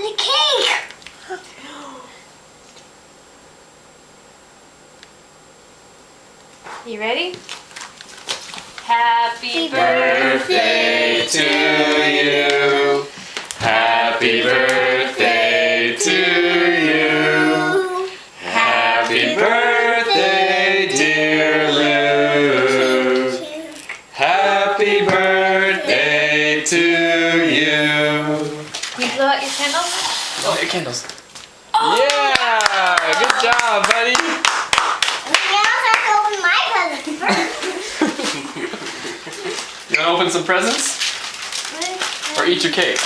The cake! You ready? Happy Birthday to you. Happy birthday to you. Happy birthday, dear Lou. Happy birthday to you. You blow out your candles? Oh, your candles. Yeah! Good job, buddy. Now I have to open my present first. You want to open some presents? Or eat your cake?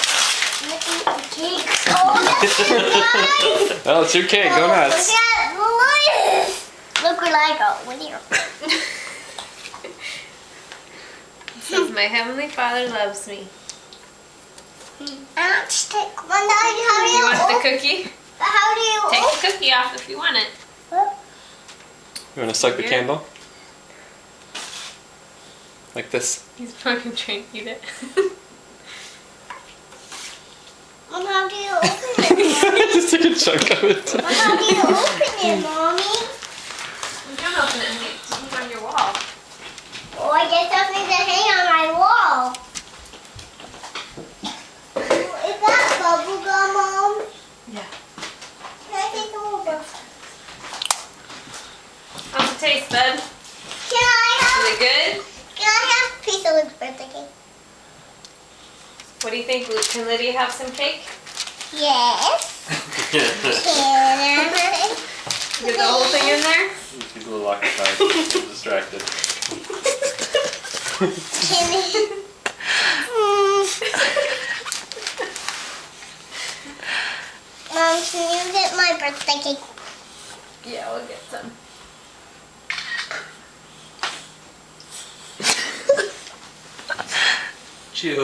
Cake. Oh, that's nice. Oh, it's your cake. Go nuts. Look where I go. With you. It says, my Heavenly Father loves me. I just take one. How do You want the open? cookie? How do you Take open? the cookie off if you want it. You want to suck the Yeah. candle? Like this. He's probably trying to eat it. Mom, how do you open it? Just took a chunk of it. Mom, how do you open it, Mommy? You can open it and hang on your wall. Oh, I guess something to hang on my wall. Is that bubble gum, Mom? Yeah. Can I take some over? How's it taste, bud? Can I Is it good? have a piece of Luke's birthday cake? What do you think, Luke? Can Lydia have some cake? Yes. Can I? Get the whole thing in there? He's a little occupied. He's distracted. Can I? Mom, can you get my birthday cake? Yeah, we'll get some.